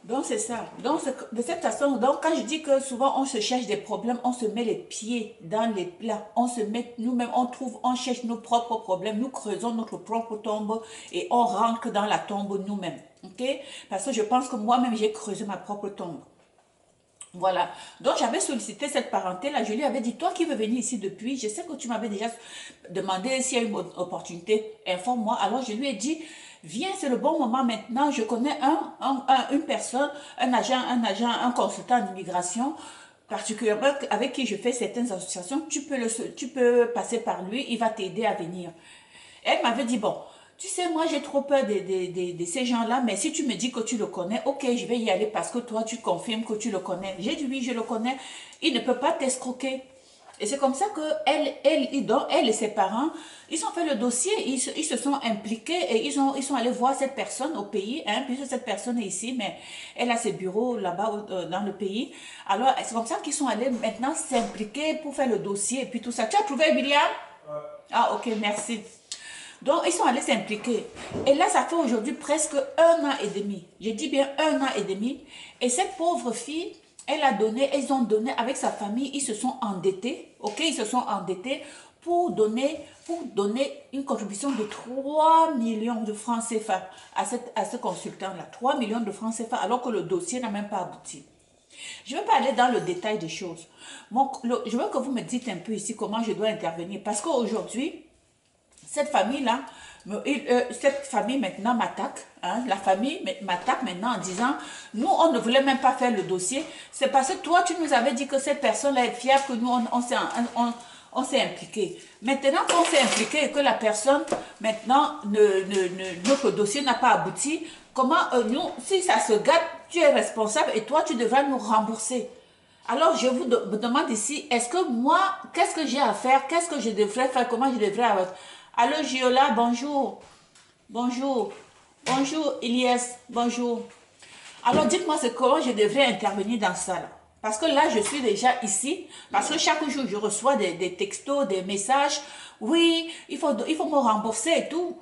Donc c'est ça. Donc de cette façon, donc quand je dis que souvent on se cherche des problèmes, on se met les pieds dans les plats, on se met nous-mêmes, on trouve, on cherche nos propres problèmes, nous creusons notre propre tombe et on rentre dans la tombe nous-mêmes. Ok? Parce que je pense que moi-même j'ai creusé ma propre tombe. Voilà. Donc, j'avais sollicité cette parenté-là. Je lui avais dit, toi qui veux venir ici depuis, je sais que tu m'avais déjà demandé s'il y a une opportunité, informe-moi. Alors, je lui ai dit, viens, c'est le bon moment maintenant. Je connais une personne, un consultant en immigration, particulièrement avec qui je fais certaines associations. Tu peux passer par lui, il va t'aider à venir. Elle m'avait dit, bon, tu sais, moi j'ai trop peur de ces gens-là, mais si tu me dis que tu le connais, ok, je vais y aller parce que toi tu confirmes que tu le connais. J'ai dit oui, je le connais. Il ne peut pas t'escroquer. Et c'est comme ça que elle et ses parents, ils ont fait le dossier, ils se sont impliqués et ils sont allés voir cette personne au pays, hein, puisque cette personne est ici, mais elle a ses bureaux là-bas dans le pays. Alors, c'est comme ça qu'ils sont allés maintenant s'impliquer pour faire le dossier et puis tout ça. Tu as trouvé William? Ah, ok, merci. Donc, ils sont allés s'impliquer. Et là, ça fait aujourd'hui presque 1 an et demi. Je dis bien 1 an et demi. Et cette pauvre fille, ils ont donné avec sa famille, ils se sont endettés, ok, ils se sont endettés pour donner une contribution de 3 millions de francs CFA à ce consultant-là. 3 millions de francs CFA, alors que le dossier n'a même pas abouti. Je ne vais pas aller dans le détail des choses. Je veux que vous me dites un peu ici comment je dois intervenir. Parce qu'aujourd'hui, cette famille-là, cette famille maintenant m'attaque, hein, la famille m'attaque maintenant en disant, nous, on ne voulait même pas faire le dossier, c'est parce que toi, tu nous avais dit que cette personne-là est fiable, que nous, on s'est impliqué. Maintenant qu'on s'est impliqué et que la personne, maintenant, notre dossier n'a pas abouti, comment nous, si ça se gâte, tu es responsable et toi, tu devras nous rembourser. Alors, je vous demande ici, est-ce que moi, qu'est-ce que j'ai à faire? Qu'est-ce que je devrais faire? Comment je devrais... Allô, Giola, bonjour. Bonjour. Bonjour, Ilyes, bonjour. Alors, dites-moi comment je devrais intervenir dans ça, là. Parce que là, je suis déjà ici. Parce que chaque jour, je reçois des textos, des messages. Oui, il faut me rembourser et tout.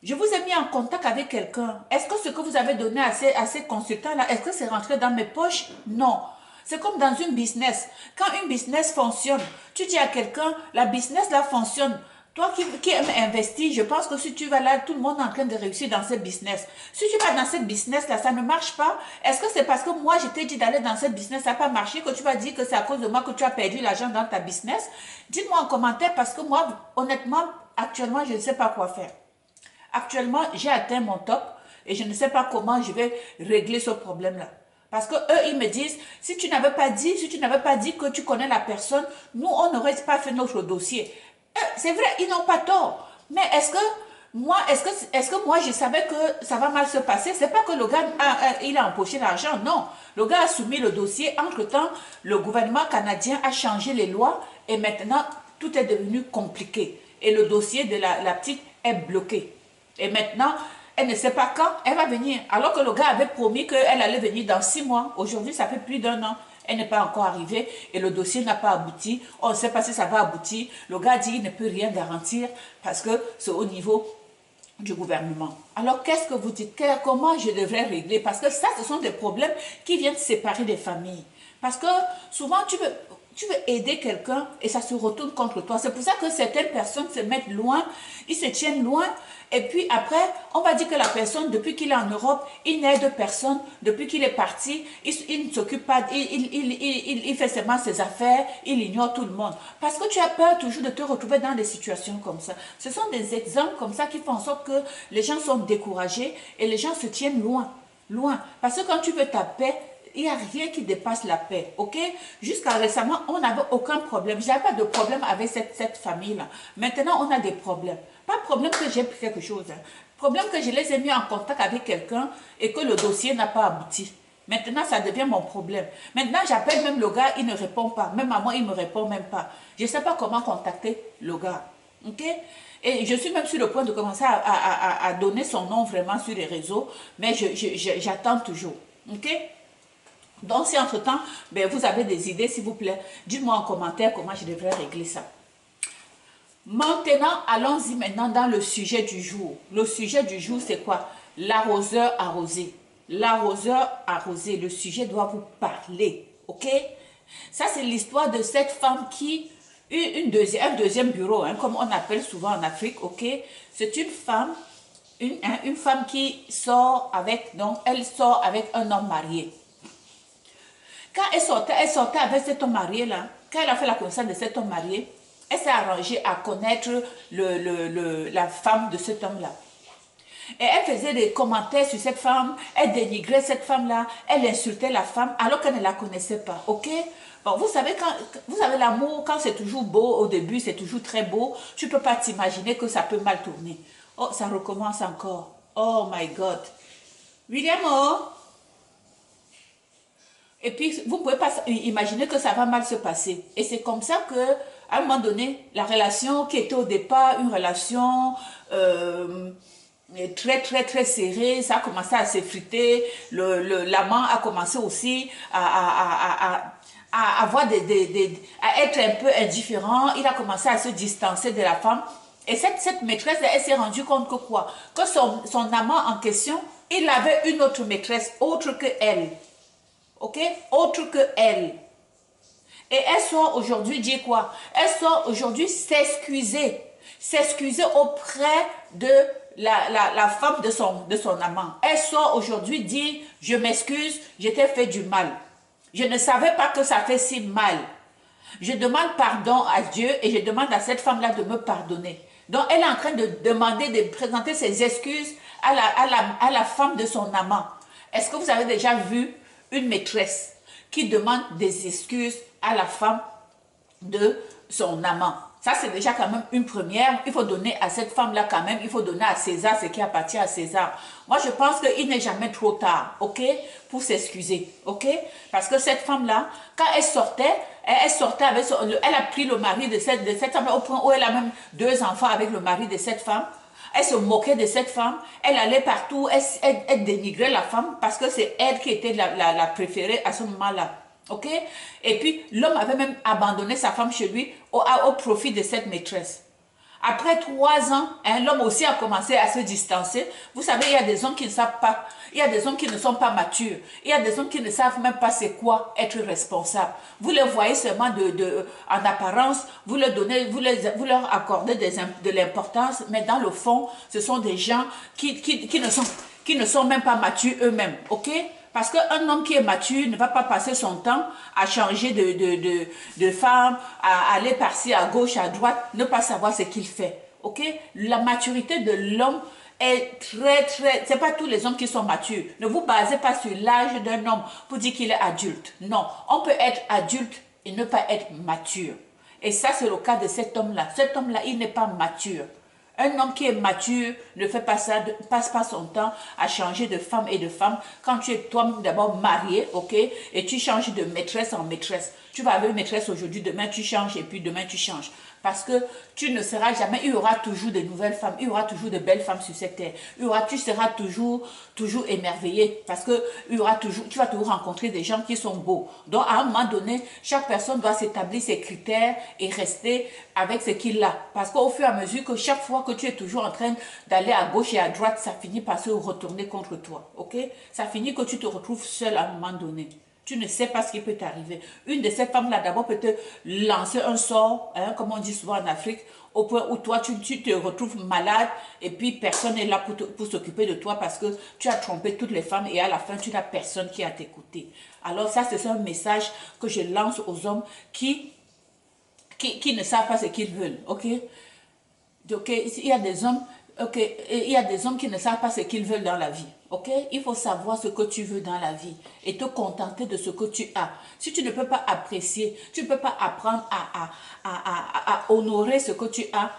Je vous ai mis en contact avec quelqu'un. Est-ce que ce que vous avez donné à ces consultants-là, est-ce que c'est rentré dans mes poches? Non. C'est comme dans une business. Quand une business fonctionne, tu dis à quelqu'un, la business là fonctionne. Toi qui aimes investir, je pense que si tu vas là, tout le monde est en train de réussir dans cette business. Si tu vas dans cette business-là, ça ne marche pas. Est-ce que c'est parce que moi, je t'ai dit d'aller dans cette business, ça n'a pas marché, que tu vas dire que c'est à cause de moi que tu as perdu l'argent dans ta business? Dites-moi en commentaire parce que moi, honnêtement, actuellement, je ne sais pas quoi faire. Actuellement, j'ai atteint mon top et je ne sais pas comment je vais régler ce problème-là. Parce que eux, ils me disent, si tu n'avais pas dit que tu connais la personne, nous, on n'aurait pas fait notre dossier. C'est vrai, ils n'ont pas tort. Mais est-ce que moi, je savais que ça va mal se passer? C'est pas que le gars, il a empoché l'argent, non. Le gars a soumis le dossier. Entre-temps, le gouvernement canadien a changé les lois et maintenant, tout est devenu compliqué. Et le dossier de la petite est bloqué. Et maintenant, elle ne sait pas quand elle va venir. Alors que le gars avait promis qu'elle allait venir dans 6 mois. Aujourd'hui, ça fait plus d'1 an. Elle n'est pas encore arrivée et le dossier n'a pas abouti. On ne sait pas si ça va aboutir. Le gars dit qu'il ne peut rien garantir parce que c'est au niveau du gouvernement. Alors, qu'est-ce que vous dites? Comment je devrais régler? Parce que ça, ce sont des problèmes qui viennent séparer des familles. Parce que souvent, tu veux aider quelqu'un et ça se retourne contre toi. C'est pour ça que certaines personnes se mettent loin, ils se tiennent loin. Et puis après, on va dire que la personne, depuis qu'il est en Europe, il n'aide personne. Depuis qu'il est parti, il ne s'occupe pas, il fait seulement ses affaires, il ignore tout le monde. Parce que tu as peur toujours de te retrouver dans des situations comme ça. Ce sont des exemples comme ça qui font en sorte que les gens sont découragés et les gens se tiennent loin. Loin. Parce que quand tu veux ta paix, il n'y a rien qui dépasse la paix, ok? Jusqu'à récemment, on n'avait aucun problème. Je n'avais pas de problème avec cette famille-là. Maintenant, on a des problèmes. Pas de problème que j'ai pris quelque chose. Hein. Problème que je les ai mis en contact avec quelqu'un et que le dossier n'a pas abouti. Maintenant, ça devient mon problème. Maintenant, j'appelle même le gars, il ne répond pas. Même à moi, il ne me répond même pas. Je ne sais pas comment contacter le gars, ok? Et je suis même sur le point de commencer à donner son nom vraiment sur les réseaux, mais j'attends toujours, ok? Donc, si entre-temps, vous avez des idées, s'il vous plaît, dites-moi en commentaire comment je devrais régler ça. Maintenant, allons-y maintenant dans le sujet du jour. Le sujet du jour, c'est quoi? L'arroseur arrosé. l'arroseur arrosé, le sujet doit vous parler, ok? Ça, c'est l'histoire de cette femme qui eut un deuxième bureau, hein, comme on appelle souvent en Afrique, ok? C'est une femme, une femme qui sort avec, donc elle sort avec un homme marié. Quand elle sortait avec cet homme marié là, quand elle a fait la connaissance de cet homme marié, elle s'est arrangée à connaître la femme de cet homme là. Et elle faisait des commentaires sur cette femme, elle dénigrait cette femme-là, elle insultait la femme alors qu'elle ne la connaissait pas, ok? Bon, vous savez, l'amour, quand c'est toujours beau, au début, c'est toujours très beau, tu ne peux pas t'imaginer que ça peut mal tourner. Oh, ça recommence encore. Oh my God. William, oh. Et puis, vous ne pouvez pas imaginer que ça va mal se passer. Et c'est comme ça que, à un moment donné, la relation qui était au départ une relation très serrée, ça a commencé à s'effriter. L'amant a commencé aussi à avoir à être un peu indifférent. Il a commencé à se distancer de la femme. Et cette maîtresse, elle s'est rendue compte que quoi? Que son amant en question, il avait une autre maîtresse, autre que elle. Ok? Autre que elle. Et elle sort aujourd'hui dire quoi? Elle sort aujourd'hui s'excuser. S'excuser auprès de la femme de son amant. Elle sort aujourd'hui dire, je m'excuse, je t'ai fait du mal. Je ne savais pas que ça fait si mal. Je demande pardon à Dieu et je demande à cette femme-là de me pardonner. Donc elle est en train de demander, de présenter ses excuses à la femme de son amant. Est-ce que vous avez déjà vu une maîtresse qui demande des excuses à la femme de son amant? Ça, c'est déjà quand même une première. Il faut donner à cette femme-là quand même, il faut donner à César ce qui appartient à César. Moi, je pense qu'il n'est jamais trop tard, ok, pour s'excuser, ok? Parce que cette femme-là, quand elle sortait avec elle a pris le mari de cette femme au point où elle a même 2 enfants avec le mari de cette femme. Elle se moquait de cette femme, elle allait partout, elle dénigrait la femme parce que c'est elle qui était la préférée à ce moment-là. Ok? Et puis, l'homme avait même abandonné sa femme chez lui au profit de cette maîtresse. Après 3 ans, hein, l'homme aussi a commencé à se distancer. Vous savez, il y a des hommes qui ne savent pas, il y a des hommes qui ne sont pas matures, il y a des hommes qui ne savent même pas c'est quoi être responsable. Vous les voyez seulement en apparence, vous leur accordez de l'importance, mais dans le fond, ce sont des gens qui ne sont même pas matures eux-mêmes, ok? Parce qu'un homme qui est mature ne va pas passer son temps à changer de femme, à aller par-ci, à gauche, à droite, ne pas savoir ce qu'il fait. Ok? La maturité de l'homme est c'est pas tous les hommes qui sont matures. Ne vous basez pas sur l'âge d'un homme pour dire qu'il est adulte. Non, on peut être adulte et ne pas être mature. Et ça, c'est le cas de cet homme-là. Cet homme-là, il n'est pas mature. Un homme qui est mature ne fait pas ça, passe pas son temps à changer de femme et de femme. Quand tu es toi-même d'abord marié, ok, et tu changes de maîtresse en maîtresse. Tu vas avec maîtresse aujourd'hui, demain tu changes et puis demain tu changes. Parce que tu ne seras jamais, il y aura toujours de nouvelles femmes, il y aura toujours de belles femmes sur cette terre. Tu seras toujours émerveillé parce que tu vas toujours rencontrer des gens qui sont beaux. Donc à un moment donné, chaque personne doit s'établir ses critères et rester avec ce qu'il a. Parce qu'au fur et à mesure que chaque fois que tu es toujours en train d'aller à gauche et à droite, ça finit par se retourner contre toi. Ok? Ça finit que tu te retrouves seul à un moment donné. Tu ne sais pas ce qui peut t'arriver. Une de ces femmes-là, d'abord, peut te lancer un sort, hein, comme on dit souvent en Afrique, au point où toi, tu te retrouves malade et puis personne n'est là pour s'occuper de toi parce que tu as trompé toutes les femmes et à la fin, tu n'as personne qui a t'écouté. Alors ça, c'est un message que je lance aux hommes qui ne savent pas ce qu'ils veulent, ok? Donc, il y a des hommes... Ok, il y a des hommes qui ne savent pas ce qu'ils veulent dans la vie. Ok, il faut savoir ce que tu veux dans la vie et te contenter de ce que tu as. Si tu ne peux pas apprécier, tu ne peux pas apprendre à honorer ce que tu as,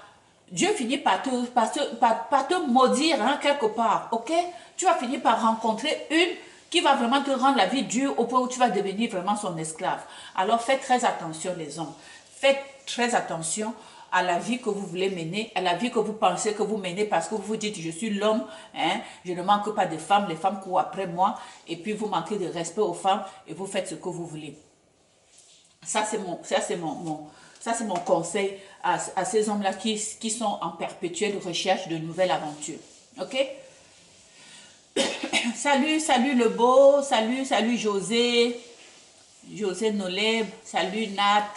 Dieu finit par te maudire hein, quelque part. Ok, tu vas finir par rencontrer une qui va vraiment te rendre la vie dure au point où tu vas devenir vraiment son esclave. Alors faites très attention les hommes. Faites très attention à la vie que vous voulez mener, à la vie que vous pensez que vous menez parce que vous vous dites je suis l'homme, hein, je ne manque pas de femmes, les femmes courent après moi et puis vous manquez de respect aux femmes et vous faites ce que vous voulez. Ça c'est mon conseil à ces hommes-là qui sont en perpétuelle recherche de nouvelles aventures. Ok? Salut, salut le beau, salut, salut José, José Noleb, salut Nat,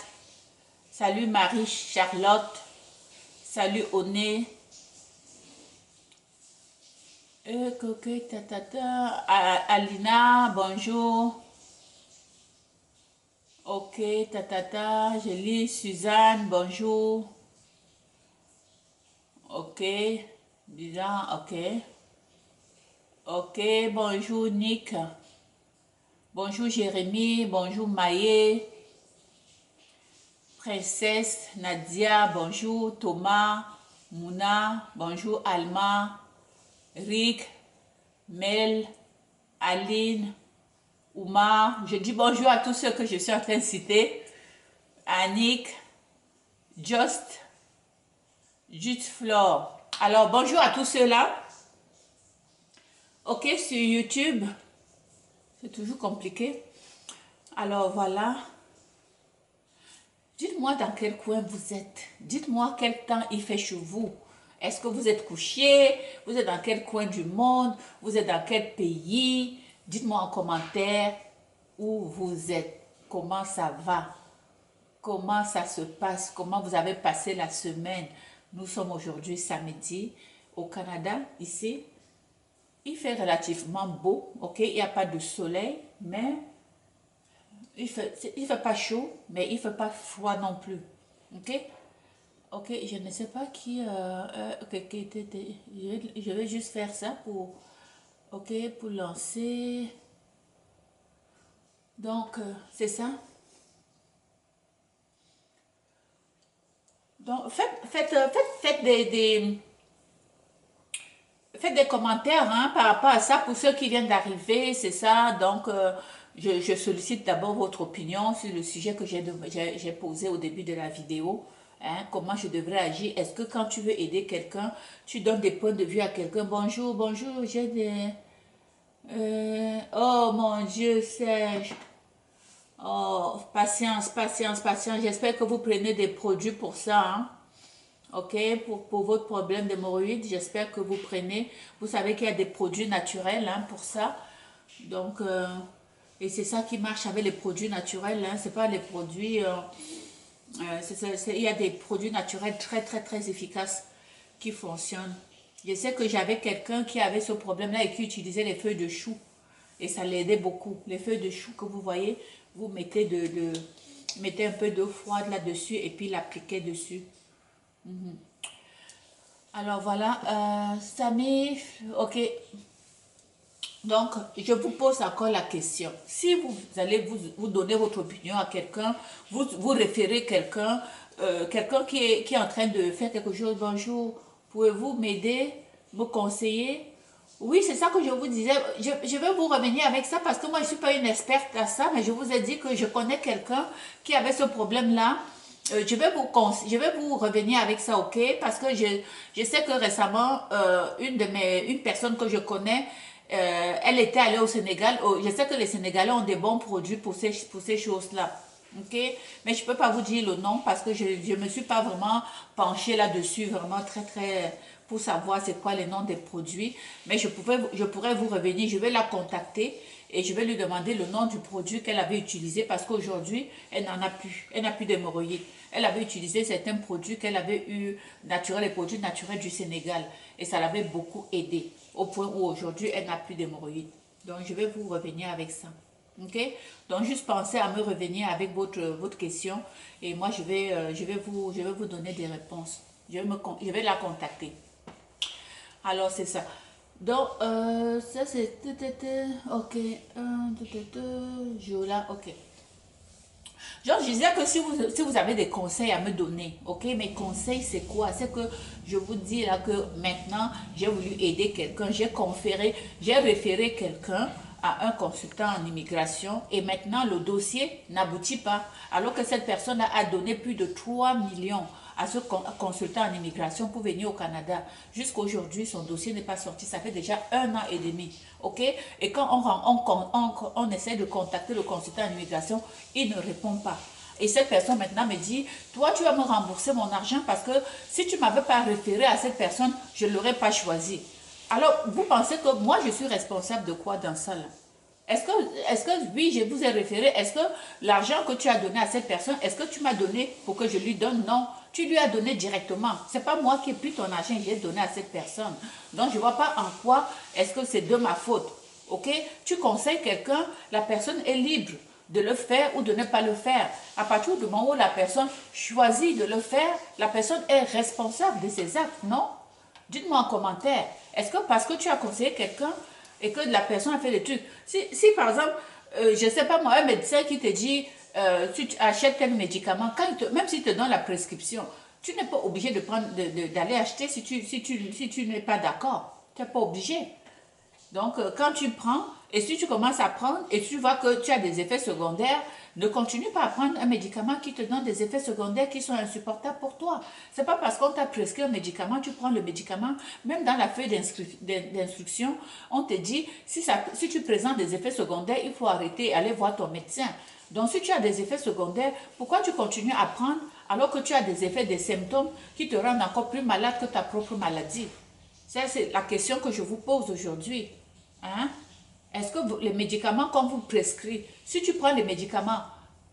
salut Marie-Charlotte, salut Oné, Alina, bonjour, ok, je lis Suzanne, bonjour, ok, disant, ok, ok, bonjour Nick, bonjour Jérémy, bonjour Maïe, Princesse Nadia, bonjour Thomas, Mouna, bonjour Alma, Rick, Mel, Aline, Oumar. Je dis bonjour à tous ceux que je suis en train de citer. Annick, Just, Jute Flore. Alors bonjour à tous ceux-là. Ok, sur YouTube, c'est toujours compliqué. Alors voilà. Dites-moi dans quel coin vous êtes. Dites-moi quel temps il fait chez vous. Est-ce que vous êtes couché? Vous êtes dans quel coin du monde? Vous êtes dans quel pays? Dites-moi en commentaire où vous êtes. Comment ça va? Comment ça se passe? Comment vous avez passé la semaine? Nous sommes aujourd'hui samedi au Canada, ici. Il fait relativement beau, ok? Il n'y a pas de soleil, mais il fait pas chaud, mais il fait pas froid non plus. Ok? Ok, je ne sais pas je vais juste faire ça pour, ok, pour lancer. Donc, c'est ça. Donc, faites des commentaires hein, par rapport à ça pour ceux qui viennent d'arriver, c'est ça. Donc, je sollicite d'abord votre opinion sur le sujet que j'ai posé au début de la vidéo. Hein, comment je devrais agir? Est-ce que quand tu veux aider quelqu'un, tu donnes des points de vue à quelqu'un? Bonjour, bonjour, j'ai des... oh mon Dieu, Serge. Oh, patience, patience, patience. J'espère que vous prenez des produits pour ça. Hein. Ok, pour votre problème d'hémorroïdes, j'espère que vous prenez. Vous savez qu'il y a des produits naturels hein, pour ça. Donc, et c'est ça qui marche avec les produits naturels. Hein. C'est pas les produits. Il y a des produits naturels très, très, très efficaces qui fonctionnent. Je sais que j'avais quelqu'un qui avait ce problème-là et qui utilisait les feuilles de chou. Et ça l'aidait beaucoup. Les feuilles de chou que vous voyez, vous mettez, mettez un peu d'eau froide là-dessus et puis l'appliquez dessus. Alors voilà, Samy, ok. Donc, je vous pose encore la question. Si vous allez vous donner votre opinion à quelqu'un, vous référez quelqu'un, quelqu'un qui est en train de faire quelque chose, bonjour, pouvez-vous m'aider, me conseiller? Oui, c'est ça que je vous disais. Je vais vous revenir avec ça parce que moi, je ne suis pas une experte à ça, mais je vous ai dit que je connais quelqu'un qui avait ce problème-là. Je vais vous revenir avec ça, ok? Parce que je sais que récemment, une personne que je connais, elle était allée au Sénégal. Oh, je sais que les Sénégalais ont des bons produits pour ces choses-là. Ok? Mais je ne peux pas vous dire le nom parce que je ne me suis pas vraiment penchée là-dessus, vraiment très, très, pour savoir c'est quoi les noms des produits. Mais je pourrais vous revenir. Je vais la contacter et je vais lui demander le nom du produit qu'elle avait utilisé parce qu'aujourd'hui, elle n'en a plus. Elle n'a plus d'hémorroïdes. Elle avait utilisé certains produits qu'elle avait eu naturels, les produits naturels du Sénégal. Et ça l'avait beaucoup aidé au point où aujourd'hui, elle n'a plus d'hémorroïdes. Donc, je vais vous revenir avec ça. Ok? Donc, juste pensez à me revenir avec votre question et moi, je vais vous donner des réponses. Je vais la contacter. Alors, c'est ça. Donc, ça c'est... Ok. Jola, ok. Genre, je disais que si vous avez des conseils à me donner, ok, mes conseils c'est quoi? C'est que je vous dis là que maintenant, j'ai voulu aider quelqu'un, j'ai référé quelqu'un à un consultant en immigration et maintenant le dossier n'aboutit pas. Alors que cette personne a donné plus de 3 millions à ce consultant en immigration pour venir au Canada. Jusqu'à aujourd'hui, son dossier n'est pas sorti. Ça fait déjà 1 an et demi. Ok? Et quand on essaie de contacter le consultant en immigration, il ne répond pas. Et cette personne maintenant me dit, toi tu vas me rembourser mon argent parce que si tu ne m'avais pas référé à cette personne, je ne l'aurais pas choisi. Alors, vous pensez que moi, je suis responsable de quoi dans ça là? Est-ce que, oui, je vous ai référé, est-ce que l'argent que tu as donné à cette personne, est-ce que tu m'as donné pour que je lui donne? Non, tu lui as donné directement. C'est pas moi qui ai pris ton argent et j'ai donné à cette personne. Donc, je ne vois pas en quoi est-ce que c'est de ma faute. Ok? Tu conseilles quelqu'un, la personne est libre de le faire ou de ne pas le faire. À partir du moment où la personne choisit de le faire, la personne est responsable de ses actes, non? Dites-moi en commentaire, est-ce que parce que tu as conseillé quelqu'un et que la personne a fait des trucs, si par exemple, je ne sais pas moi, un médecin qui te dit, tu achètes tel médicament, même s'il te donne la prescription, tu n'es pas obligé de prendre, d'aller acheter si tu n'es pas d'accord. Tu n'es pas obligé. Donc, quand tu prends, et si tu commences à prendre, et tu vois que tu as des effets secondaires, ne continue pas à prendre un médicament qui te donne des effets secondaires qui sont insupportables pour toi. C'est pas parce qu'on t'a prescrit un médicament, tu prends le médicament, même dans la feuille d'instruction, on te dit, si tu présentes des effets secondaires, il faut arrêter et aller voir ton médecin. Donc, si tu as des effets secondaires, pourquoi tu continues à prendre alors que tu as des effets, des symptômes qui te rendent encore plus malade que ta propre maladie? Ça, c'est la question que je vous pose aujourd'hui. Hein? Est-ce que les médicaments qu'on vous prescrit, si tu prends les médicaments,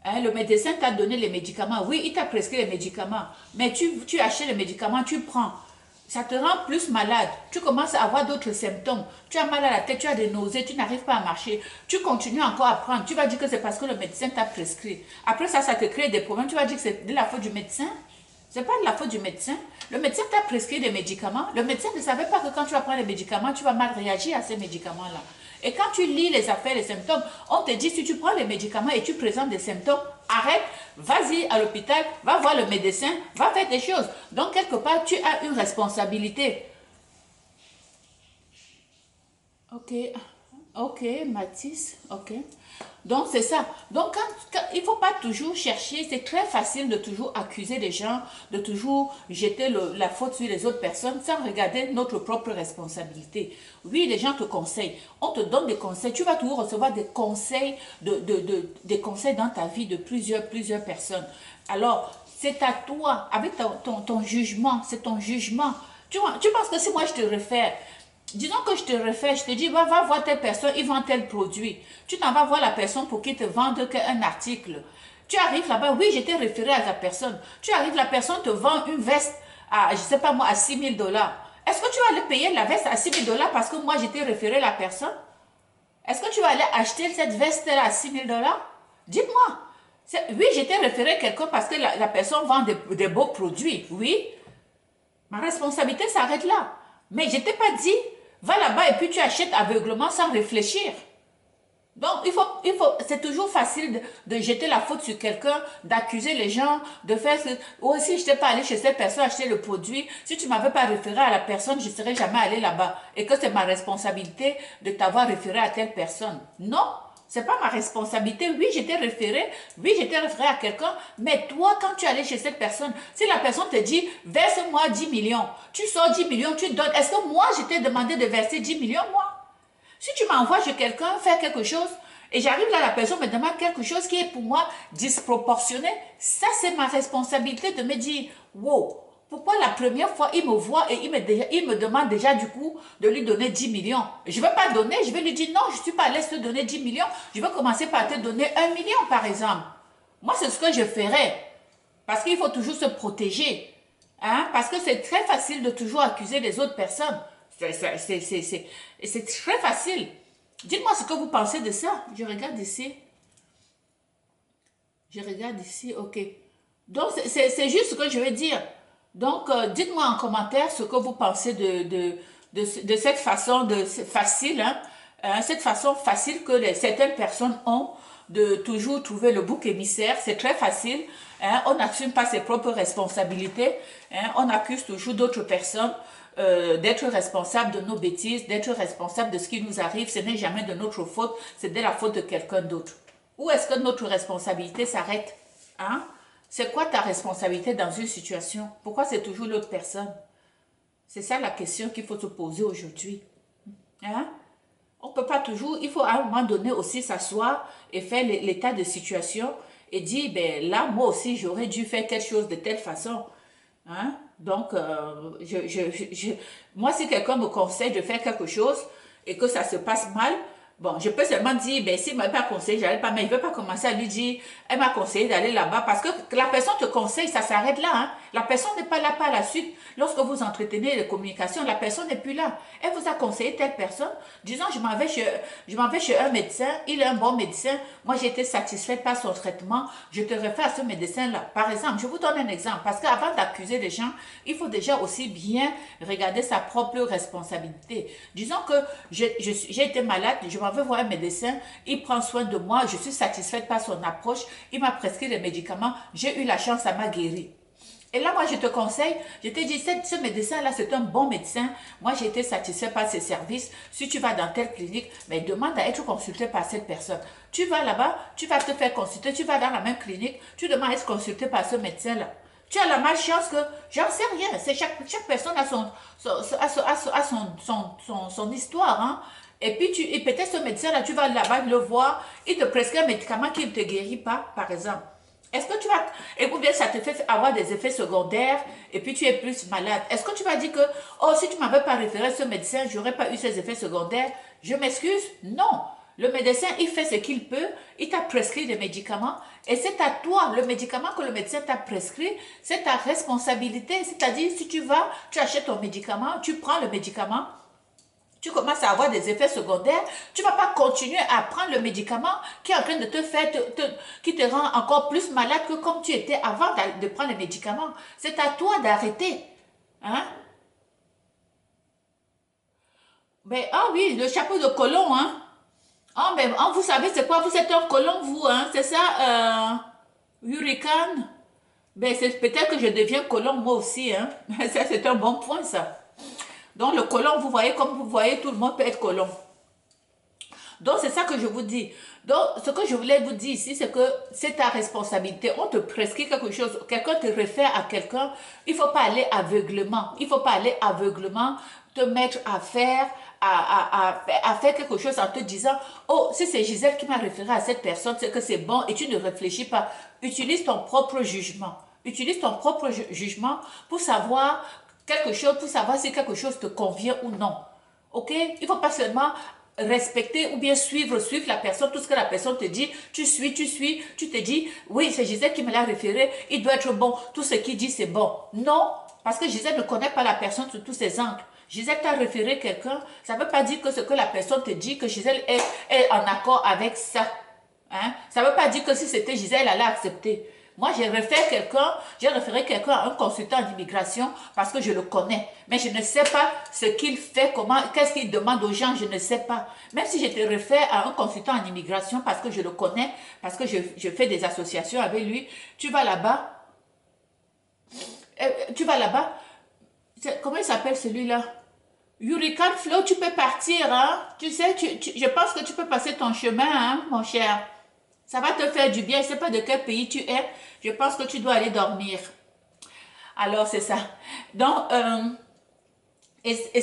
hein, le médecin t'a donné les médicaments, oui, il t'a prescrit les médicaments, mais tu achètes les médicaments, tu prends, ça te rend plus malade, tu commences à avoir d'autres symptômes, tu as mal à la tête, tu as des nausées, tu n'arrives pas à marcher, tu continues encore à prendre, tu vas dire que c'est parce que le médecin t'a prescrit. Après ça, ça te crée des problèmes, tu vas dire que c'est de la faute du médecin. C'est pas de la faute du médecin. Le médecin t'a prescrit des médicaments. Le médecin ne savait pas que quand tu vas prendre les médicaments, tu vas mal réagir à ces médicaments-là. Et quand tu lis les affaires, les symptômes, on te dit si tu prends les médicaments et tu présentes des symptômes, arrête, vas-y à l'hôpital, va voir le médecin, va faire des choses. Donc, quelque part, tu as une responsabilité. Ok, ok, Mathis, ok. Donc, c'est ça. Donc, il ne faut pas toujours chercher, c'est très facile de toujours accuser les gens, de toujours jeter la faute sur les autres personnes sans regarder notre propre responsabilité. Oui, les gens te conseillent, on te donne des conseils, tu vas toujours recevoir des conseils, des conseils dans ta vie de plusieurs personnes. Alors, c'est à toi, avec ton jugement, c'est ton jugement. Tu penses que si moi je te réfère, disons que je te refais, je te dis, va voir telle personne, ils vendent tel produit. Tu t'en vas voir la personne pour qu'il te vende un article. Tu arrives là-bas, oui, je t'ai référé à la personne. Tu arrives, la personne te vend une veste à, je sais pas moi, à 6 000 $. Est-ce que tu vas aller payer la veste à 6 000 $ parce que moi, je t'ai référé à la personne? Est-ce que tu vas aller acheter cette veste-là à 6 000 $? Dites-moi. Oui, je t'ai référé à quelqu'un parce que la personne vend des beaux produits. Oui, ma responsabilité s'arrête là. Mais je t'ai pas dit, va là-bas et puis tu achètes aveuglement sans réfléchir. Donc, c'est toujours facile de jeter la faute sur quelqu'un, d'accuser les gens, de faire ce... Ou si je n'étais pas allé chez cette personne acheter le produit, si tu ne m'avais pas référé à la personne, je ne serais jamais allé là-bas. Et que c'est ma responsabilité de t'avoir référé à telle personne. Non, c'est pas ma responsabilité. Oui, j'étais référé. Oui, j'étais référé à quelqu'un. Mais toi, quand tu es allé chez cette personne, si la personne te dit, verse-moi 10 millions, tu sors 10 millions, tu donnes. Est-ce que moi, je t'ai demandé de verser 10 millions, moi? Si tu m'envoies chez quelqu'un faire quelque chose, et j'arrive là, la personne me demande quelque chose qui est pour moi disproportionné, ça c'est ma responsabilité de me dire, wow, pourquoi la première fois il me voit et il me demande déjà du coup de lui donner 10 millions. Je ne vais pas donner, je vais lui dire non, je ne suis pas à l'aise de te donner 10 millions, je vais commencer par te donner 1 million par exemple. Moi c'est ce que je ferais, parce qu'il faut toujours se protéger, hein? Parce que c'est très facile de toujours accuser les autres personnes. C'est très facile. Dites-moi ce que vous pensez de ça. Je regarde ici. Je regarde ici, ok. Donc, c'est juste ce que je vais dire. Donc, dites-moi en commentaire ce que vous pensez de cette façon facile, hein, cette façon facile que certaines personnes ont de toujours trouver le bouc émissaire. C'est très facile. Hein, on n'assume pas ses propres responsabilités. Hein, on accuse toujours d'autres personnes d'être responsable de nos bêtises, d'être responsable de ce qui nous arrive. Ce n'est jamais de notre faute, c'est de la faute de quelqu'un d'autre. Où est-ce que notre responsabilité s'arrête? Hein? C'est quoi ta responsabilité dans une situation? Pourquoi c'est toujours l'autre personne? C'est ça la question qu'il faut se poser aujourd'hui. Hein? On ne peut pas toujours, il faut à un moment donné aussi s'asseoir et faire l'état de situation et dire, ben là, moi aussi, j'aurais dû faire telle chose de telle façon. Hein? Donc, moi, si quelqu'un me conseille de faire quelque chose et que ça se passe mal, bon, je peux seulement dire, ben, s'il ne m'a pas conseillé, j'allais pas, mais je ne vais pas commencer à lui dire, elle m'a conseillé d'aller là-bas, parce que la personne te conseille, ça s'arrête là, hein. La personne n'est pas là par la suite. Lorsque vous entretenez les communications, la personne n'est plus là. Elle vous a conseillé telle personne. Disons, je m'en vais chez un médecin, il est un bon médecin, moi j'ai été satisfaite par son traitement, je te réfère à ce médecin-là. Par exemple, je vous donne un exemple, parce qu'avant d'accuser les gens, il faut déjà aussi bien regarder sa propre responsabilité. Disons que j'ai été malade, je m'en vais voir un médecin, il prend soin de moi, je suis satisfaite par son approche, il m'a prescrit les médicaments, j'ai eu la chance, ça m'a guéri. Et là, moi, je te conseille, je te dis, ce médecin-là, c'est un bon médecin. Moi, j'ai été satisfait par ses services. Si tu vas dans telle clinique, mais demande à être consulté par cette personne. Tu vas là-bas, tu vas te faire consulter, tu vas dans la même clinique, tu demandes à être consulté par ce médecin-là. Tu as la malchance que, j'en sais rien, c'est chaque personne a son histoire, hein. Et puis, et peut-être ce médecin-là, tu vas là-bas le voir, il te prescrit un médicament qui ne te guérit pas, par exemple. Est-ce que tu vas, et ou bien ça te fait avoir des effets secondaires et puis tu es plus malade. Est-ce que tu vas dire que, oh, si tu ne m'avais pas référé ce médecin, je n'aurais pas eu ces effets secondaires? Je m'excuse? Non. Le médecin, il fait ce qu'il peut, il t'a prescrit des médicaments et c'est à toi, le médicament que le médecin t'a prescrit, c'est ta responsabilité. C'est-à-dire, si tu vas, tu achètes ton médicament, tu prends le médicament, tu commences à avoir des effets secondaires, tu ne vas pas continuer à prendre le médicament qui est en train de te faire, qui te rend encore plus malade que comme tu étais avant de prendre le médicament. C'est à toi d'arrêter. Hein? Mais, ah oui, le chapeau de colon, hein? Ah, mais vous savez, c'est quoi? Vous êtes un colon, vous, hein? C'est ça, Hurricane? Ben, c'est peut-être que je deviens colon, moi aussi, hein? Ça, c'est un bon point, ça. Donc, le colon, vous voyez, comme vous voyez, tout le monde peut être colon. Donc, c'est ça que je vous dis. Donc, ce que je voulais vous dire ici, c'est que c'est ta responsabilité. On te prescrit quelque chose, quelqu'un te réfère à quelqu'un, il ne faut pas aller aveuglement. Il ne faut pas aller aveuglement te mettre à faire, à faire quelque chose en te disant, oh, si c'est Gisèle qui m'a référé à cette personne, c'est que c'est bon et tu ne réfléchis pas. Utilise ton propre jugement. Utilise ton propre jugement pour savoir quelque chose, pour savoir si quelque chose te convient ou non. Ok? Il ne faut pas seulement respecter ou bien suivre la personne, tout ce que la personne te dit, tu suis, tu te dis, oui, c'est Gisèle qui me l'a référé, il doit être bon, tout ce qu'il dit c'est bon. Non, parce que Gisèle ne connaît pas la personne sous tous ses angles. Gisèle t'a référé quelqu'un, ça ne veut pas dire que ce que la personne te dit, que Gisèle est en accord avec ça. Hein? Ça ne veut pas dire que si c'était Gisèle, elle allait accepter. Moi, j'ai référé quelqu'un à un consultant en immigration parce que je le connais. Mais je ne sais pas ce qu'il fait, qu'est-ce qu'il demande aux gens, je ne sais pas. Même si je te réfère à un consultant en immigration parce que je le connais, parce que je fais des associations avec lui, tu vas là-bas, comment il s'appelle celui-là? Hurricane Flow, tu peux partir, hein? Tu sais, je pense que tu peux passer ton chemin, hein, mon cher. Ça va te faire du bien. Je ne sais pas de quel pays tu es. Je pense que tu dois aller dormir. Alors, c'est ça. Donc, et c'est